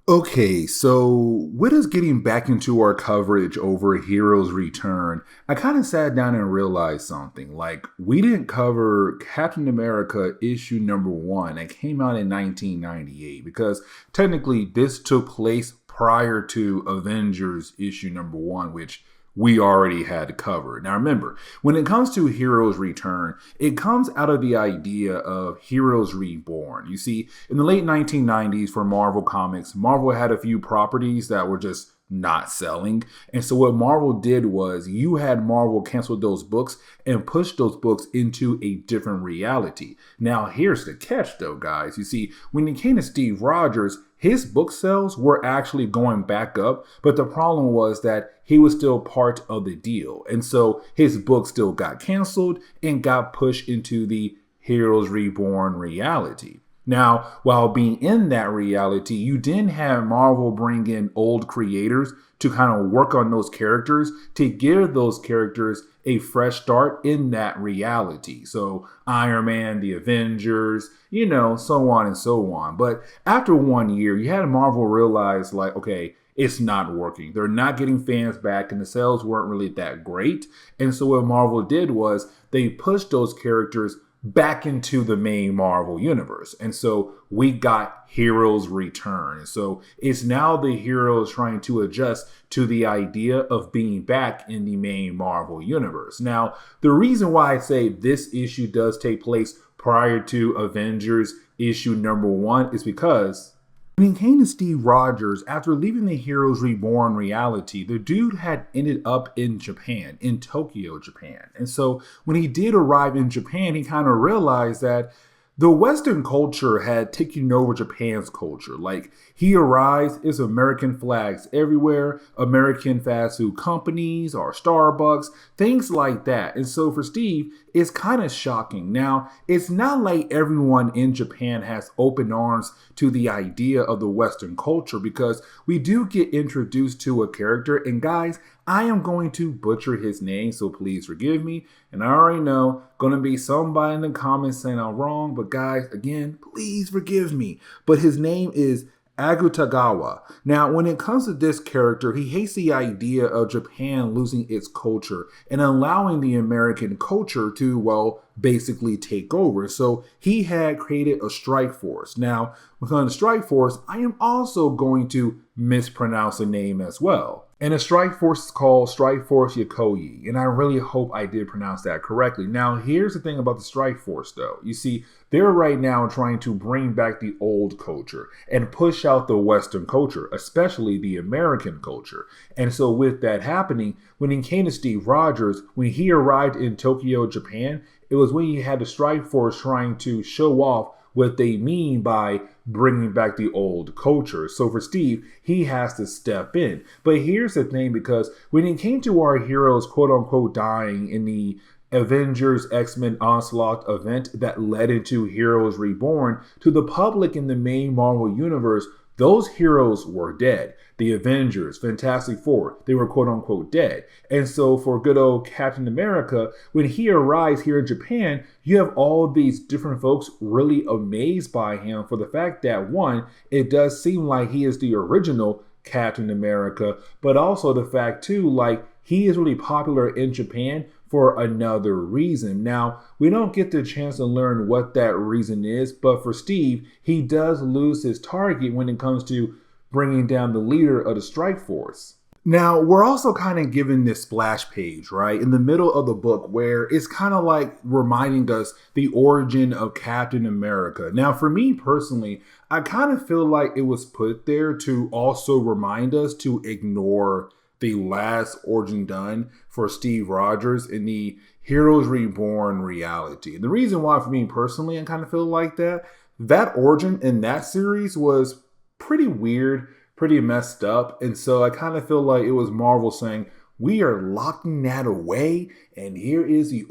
Okay, so with us getting back into our coverage over Heroes Return, I kind of sat down and realized something. Like, we didn't cover Captain America issue number one that came out in 1998 because technically this took place prior to Avengers issue number one, which we already had covered. Now, remember, when it comes to Heroes Return, it comes out of the idea of Heroes Reborn. You see, in the late 1990s for Marvel Comics, Marvel had a few properties that were just not selling. And so what Marvel did was you had Marvel cancel those books and push those books into a different reality. Now, here's the catch though, guys. You see, when it came to Steve Rogers, his book sales were actually going back up, but the problem was that he was still part of the deal. And so his book still got canceled and got pushed into the Heroes Reborn reality. Now, while being in that reality, you didn't have Marvel bring in old creators to kind of work on those characters to give those characters a fresh start in that reality. So Iron Man, the Avengers, so on and so on. But after 1 year, you had Marvel realize like, okay, it's not working. They're not getting fans back and the sales weren't really that great. And so what Marvel did was they pushed those characters back into the main Marvel universe. And so we got Heroes Return. And so it's now the heroes trying to adjust to the idea of being back in the main Marvel universe. Now, the reason why I say this issue does take place prior to Avengers issue number one is because when it came to Steve Rogers, after leaving the Heroes Reborn reality, the dude had ended up in Japan, in Tokyo, Japan. And so when he did arrive in Japan, he kind of realized that the Western culture had taken over Japan's culture. Like, he arrives, it's American flags everywhere, American fast food companies or Starbucks, things like that. And so for Steve, it's kind of shocking. Now, it's not like everyone in Japan has open arms to the idea of the Western culture because we do get introduced to a character. And guys, I am going to butcher his name, so please forgive me. And I already know going to be somebody in the comments saying I'm wrong, but guys, again, please forgive me. But his name is Agutagawa. Now, when it comes to this character, he hates the idea of Japan losing its culture and allowing the American culture to, well, basically take over. So he had created a strike force. Now, within the strike force, I am also going to mispronounce the name as well. And the strike force is called Strike Force Yokoyi. And I really hope I did pronounce that correctly. Now, here's the thing about the strike force, though. You see, they're right now trying to bring back the old culture and push out the Western culture, especially the American culture. And so with that happening, when it came to Steve Rogers, when he arrived in Tokyo, Japan, it was when he had the strike force trying to show off what they mean by bringing back the old culture. So for Steve, he has to step in. But here's the thing, because when it came to our heroes, quote unquote, dying in the Avengers X-Men Onslaught event that led into Heroes Reborn, to the public in the main Marvel universe, those heroes were dead. The Avengers, Fantastic Four, they were quote unquote dead. And so for good old Captain America, when he arrives here in Japan, you have all these different folks really amazed by him for the fact that, one, it does seem like he is the original Captain America, but also the fact too, like, he is really popular in Japan for another reason. Now, we don't get the chance to learn what that reason is, but for Steve, he does lose his target when it comes to bringing down the leader of the strike force. Now, we're also kind of given this splash page, right, in the middle of the book where it's kind of like reminding us the origin of Captain America. Now, for me personally, I kind of feel like it was put there to also remind us to ignore the last origin done for Steve Rogers in the Heroes Reborn reality. And the reason why for me personally, I kind of feel like that origin in that series was pretty weird, pretty messed up. And so I kind of feel like it was Marvel saying, we are locking that away. And here is the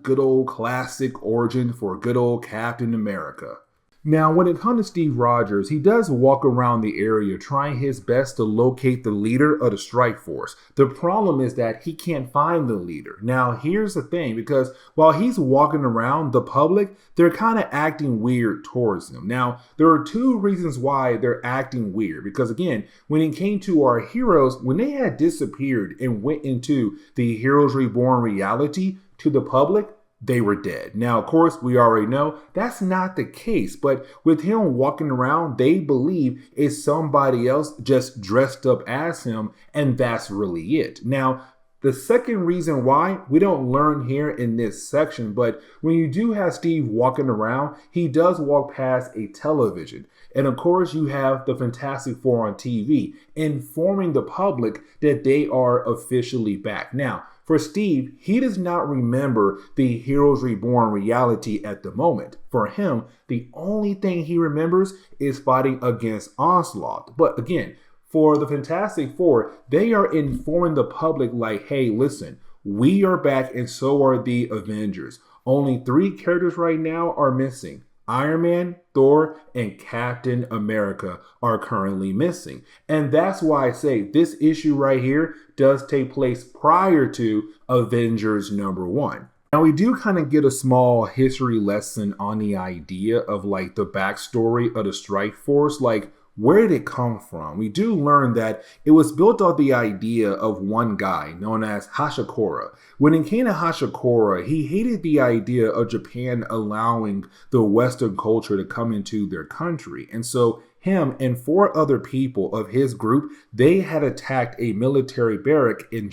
good old classic origin for good old Captain America. Now, when it comes to Steve Rogers, he does walk around the area trying his best to locate the leader of the strike force. The problem is that he can't find the leader. Now, here's the thing, because while he's walking around, the public, they're kind of acting weird towards him. Now, there are two reasons why they're acting weird. Because again, when it came to our heroes, when they had disappeared and went into the Heroes Reborn reality to the public, they were dead. Now, of course, we already know that's not the case, but with him walking around, they believe it's somebody else just dressed up as him, and that's really it. Now, the second reason why we don't learn here in this section, but when you do have Steve walking around, he does walk past a television. And of course, you have the Fantastic Four on TV informing the public that they are officially back. Now, for Steve, he does not remember the Heroes Reborn reality at the moment. For him, the only thing he remembers is fighting against Onslaught. But again, for the Fantastic Four, they are informing the public like, hey, listen, we are back and so are the Avengers. Only 3 characters right now are missing. Iron Man, Thor, and Captain America are currently missing. And that's why I say this issue right here does take place prior to Avengers #1. Now, we do kind of get a small history lesson on the idea of like the backstory of the Strike Force. Like, where did it come from? We do learn that it was built on the idea of one guy known as Hashikura. When it came to Hashikura, he hated the idea of Japan allowing the Western culture to come into their country. And so him and 4 other people of his group, they had attacked a military barrack in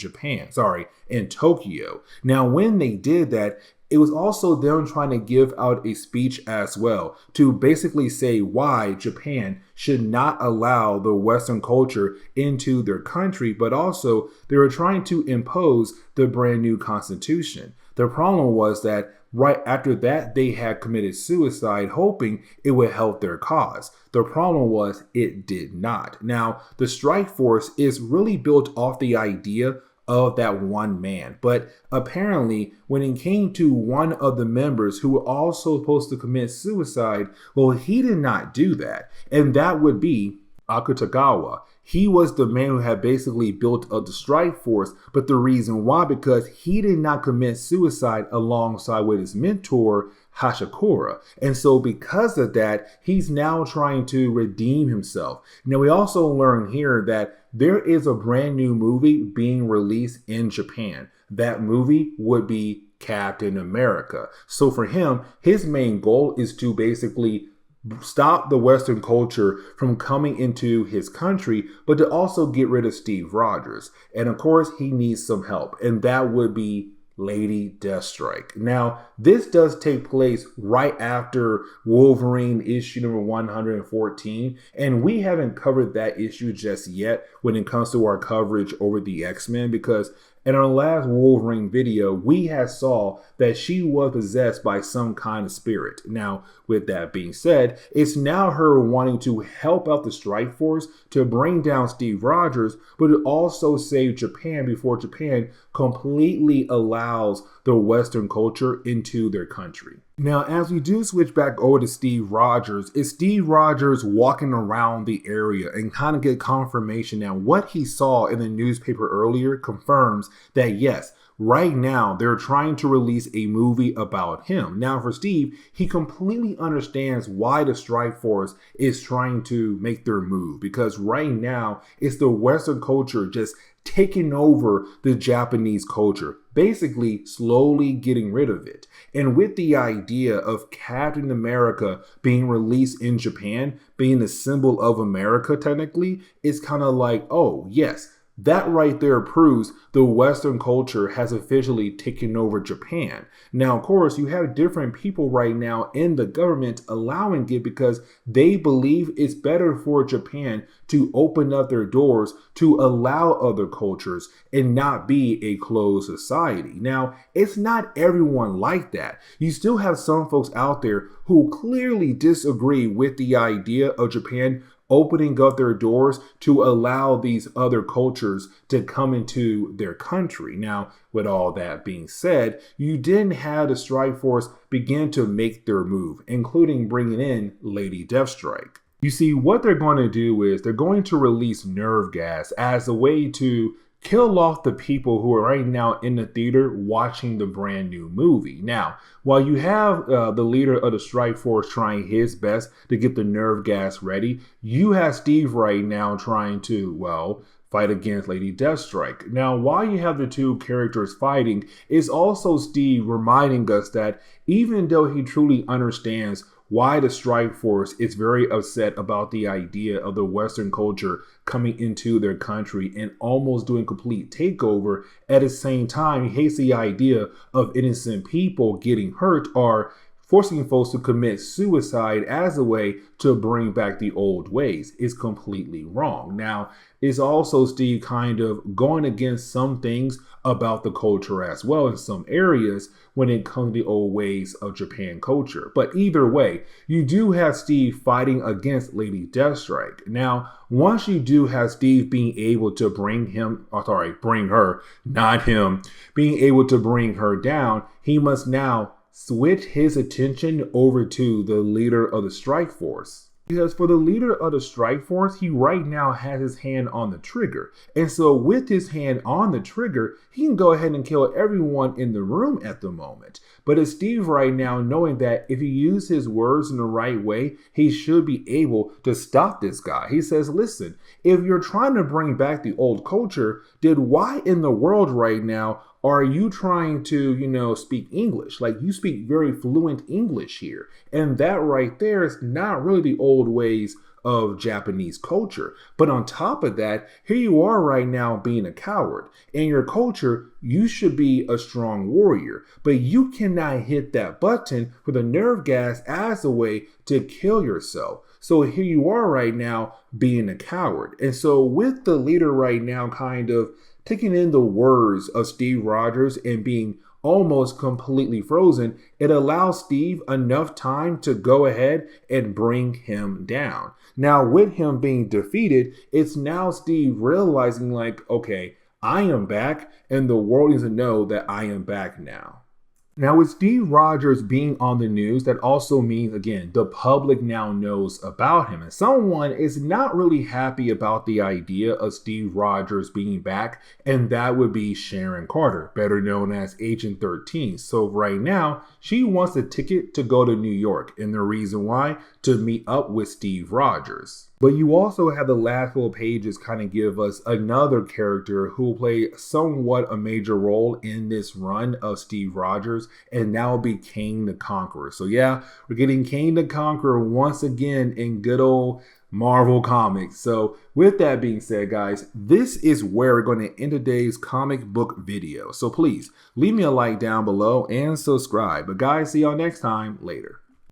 in Tokyo. Now, when they did that, it was also them trying to give out a speech as well to basically say why Japan should not allow the Western culture into their country, but also they were trying to impose the brand new constitution. The problem was that right after that, they had committed suicide, hoping it would help their cause. The problem was it did not. Now, the Strike Force is really built off the idea of that one man. But apparently, when it came to one of the members who were also supposed to commit suicide, well, he did not do that. And that would be Akutagawa. He was the man who had basically built up the Strike Force, but the reason why, because he did not commit suicide alongside with his mentor, Hashikura. And so because of that, he's now trying to redeem himself. Now, we also learn here that there is a brand new movie being released in Japan. That movie would be Captain America. So for him, his main goal is to basically stop the Western culture from coming into his country, but to also get rid of Steve Rogers. And of course, he needs some help, and that would be Lady Deathstrike. Now, this does take place right after Wolverine issue number 114, and we haven't covered that issue just yet when it comes to our coverage over the X-Men, because in our last Wolverine video, we had saw that she was possessed by some kind of spirit. Now, with that being said, it's now her wanting to help out the Strike Force to bring down Steve Rogers, but it also save Japan before Japan completely allows the Western culture into their country. Now, as we do switch back over to Steve Rogers, is Steve Rogers walking around the area and kind of get confirmation that what he saw in the newspaper earlier confirms that yes, right now they're trying to release a movie about him. Now, for Steve, he completely understands why the Strike Force is trying to make their move, because right now it's the Western culture just taking over the Japanese culture, basically slowly getting rid of it. And with the idea of Captain America being released in Japan, being the symbol of America technically, it's kind of like, oh yes, that right there proves the Western culture has officially taken over Japan. Now, of course, you have different people right now in the government allowing it because they believe it's better for Japan to open up their doors to allow other cultures and not be a closed society. Now, it's not everyone like that. You still have some folks out there who clearly disagree with the idea of Japan opening up their doors to allow these other cultures to come into their country. Now, with all that being said, you didn't have the Strike Force begin to make their move, including bringing in Lady Deathstrike. You see, what they're going to do is they're going to release nerve gas as a way to kill off the people who are right now in the theater watching the brand new movie. Now, while you have the leader of the Strike Force trying his best to get the nerve gas ready, you have Steve right now trying to, well, fight against Lady Deathstrike. Now, while you have the two characters fighting, it's also Steve reminding us that even though he truly understands why the Strike Force is very upset about the idea of the Western culture coming into their country and almost doing complete takeover, at the same time, he hates the idea of innocent people getting hurt or forcing folks to commit suicide as a way to bring back the old ways is completely wrong. Now, it's also Steve kind of going against some things about the culture as well in some areas when it comes to the old ways of Japan culture. But either way, you do have Steve fighting against Lady Deathstrike. Now, once you do have Steve being able to bring her, not him, being able to bring her down, he must now switch his attention over to the leader of the Strike Force. Because for the leader of the Strike Force, he right now has his hand on the trigger. And so with his hand on the trigger, he can go ahead and kill everyone in the room at the moment. But it's Steve right now knowing that if he uses his words in the right way, he should be able to stop this guy. He says, listen, if you're trying to bring back the old culture, then why in the world right now are you trying to, speak English? Like, you speak very fluent English here. And that right there is not really the old ways of Japanese culture. But on top of that, here you are right now being a coward. In your culture, you should be a strong warrior. But you cannot hit that button for the nerve gas as a way to kill yourself. So here you are right now being a coward. And so with the leader right now kind of taking in the words of Steve Rogers and being almost completely frozen, it allows Steve enough time to go ahead and bring him down. Now, with him being defeated, it's now Steve realizing like, okay, I am back and the world needs to know that I am back now. Now, with Steve Rogers being on the news, that also means, again, the public now knows about him. And someone is not really happy about the idea of Steve Rogers being back, and that would be Sharon Carter, better known as Agent 13. So right now, she wants a ticket to go to New York, and the reason why? To meet up with Steve Rogers. But you also have the last couple pages kind of give us another character who will play somewhat a major role in this run of Steve Rogers, and that will be Kang the Conqueror. So yeah, we're getting Kang the Conqueror once again in good old Marvel Comics. So with that being said, guys, this is where we're going to end today's comic book video. So please leave me a like down below and subscribe. But guys, see y'all next time. Later.